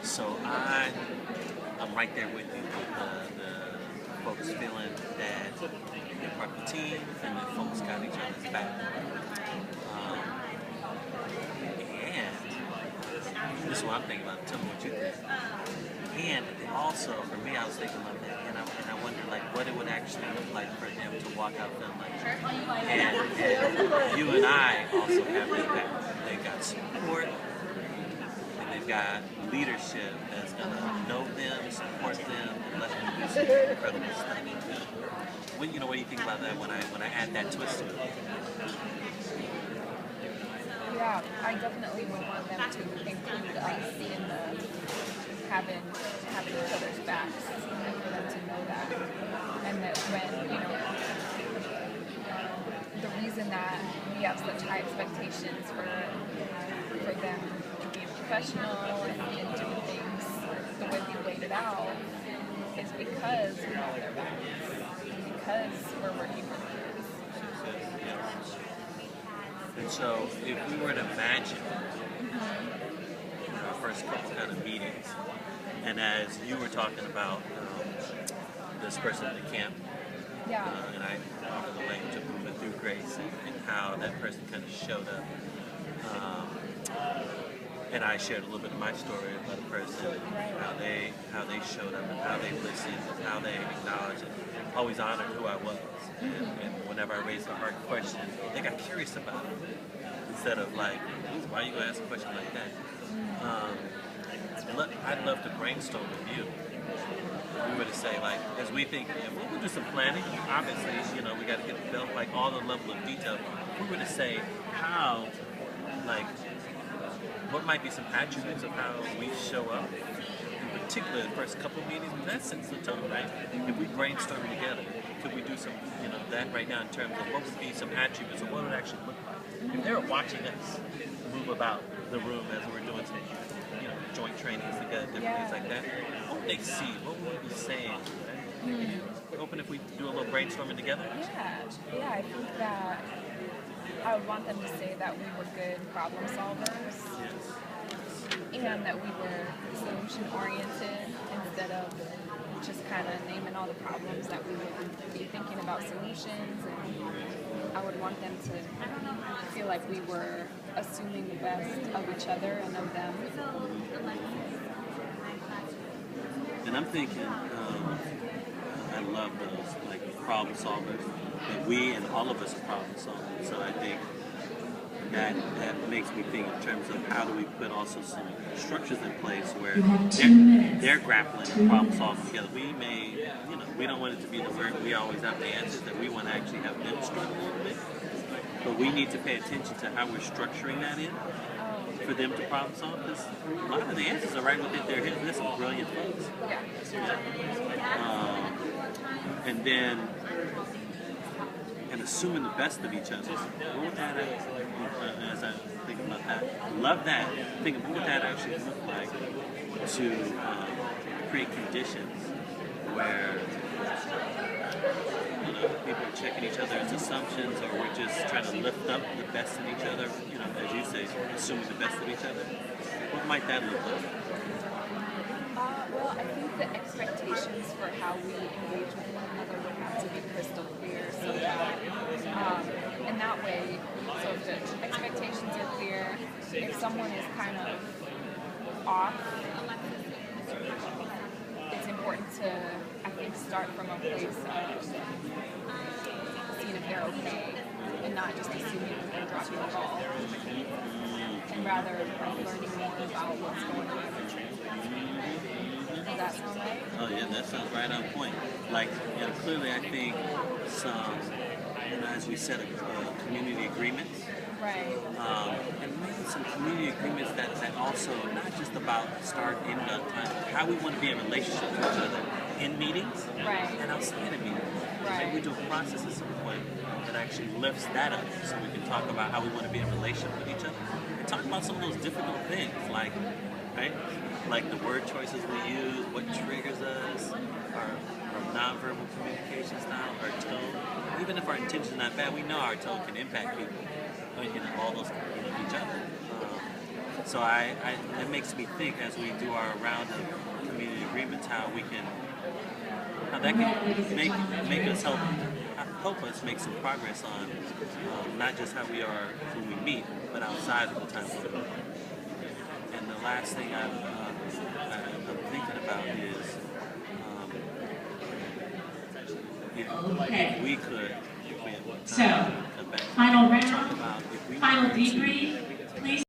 So I'm right there with you. The folks feeling that they're part of the team and that folks got each other's back. Um, and this is what I'm thinking about. Tell me what you think. And also, for me, I was thinking about that, and I wonder like what it would actually look like for them to walk out feeling like that. And you and I also have their back. They got support, and they've got leadership that's gonna know them, support them, and let them do some incredible stuff. What do you think about that when I add that twist to it? Yeah, I definitely would want them to include us in the having each other's backs, and for them to know that, and that when the reason that we have such high expectations for them being professional and doing things the way we laid it out is because we have their backs, and because we're working for the kids. And so, if we were to imagine our first couple kind of meetings, and as you were talking about this person at the camp, and I offered the language of moving through grace, and how that person kind of showed up, and I shared a little bit of my story about a person, how they showed up, and how they listened, and how they acknowledged and always honored who I was. And whenever I raised a hard question, they got curious about it instead of like, why are you gonna ask a question like that? I'd love to brainstorm with you. We were to say, like, as we think, we'll do some planning. Obviously, we got to get built, like, all the level of detail. We were to say how, like, what might be some attributes of how we show up. In particular, the first couple of meetings, that sets the tone, right? If we brainstorm together, could we do some, that right now in terms of what would be some attributes or what would it actually look like? If they were watching us move about the room as we're doing some, joint trainings together, different things like that, what would they see? What would we be saying? Right? Open if we do a little brainstorming together? Yeah, I think that I would want them to say that we were good problem solvers, and that we were solution oriented instead of just kind of naming all the problems, that we would be thinking about solutions. And I would want them to feel like we were assuming the best of each other and of them. And I'm thinking, I love those, like, problem solvers. That we and all of us are problem solvers. So I think that makes me think in terms of how do we put also some structures in place where they're grappling and problem solving together. We may, we don't want it to be the word we always have the answers, that we want to actually have them struggle a little bit. But we need to pay attention to how we're structuring that in for them to problem solve, because a lot of the answers are right within their heads. There's some brilliant folks. And then, and assuming the best of each other. What would that, as I think about that, love that. Think of what would that actually look like to create conditions where people are checking each other's assumptions, or we're just trying to lift up the best in each other. As you say, assuming the best of each other. What might that look like? Well, I think the expectations for how we engage with one another would have to be crystal clear, so that in that way, so if the expectations are clear, if someone is kind of off, it's important to, I think, start from a place of seeing if they're okay and not just assuming that they're dropping the ball, and rather learning more about what's going on. Does that sound right? Oh yeah, that sounds right on point. Like, clearly I think some, as we said, community agreements. Right. And maybe some community agreements that also not just about start and end on time, how we want to be in relationship with each other in meetings and outside of meetings. Maybe we do a process at some point that actually lifts that up, so we can talk about how we want to be in relationship with each other and talk about some of those difficult things, like the word choices we use, what triggers us, our nonverbal communication style, our tone. Even if our intention is not bad, we know our tone can impact people, all those, each other. So it makes me think as we do our round of community agreements how that can make us help us make some progress on not just how we are when we meet, but outside of the time we meet. And the last thing I'm thinking about is if we could, if we had time, So, come back, final talk round, about if we final were to debrief. Please.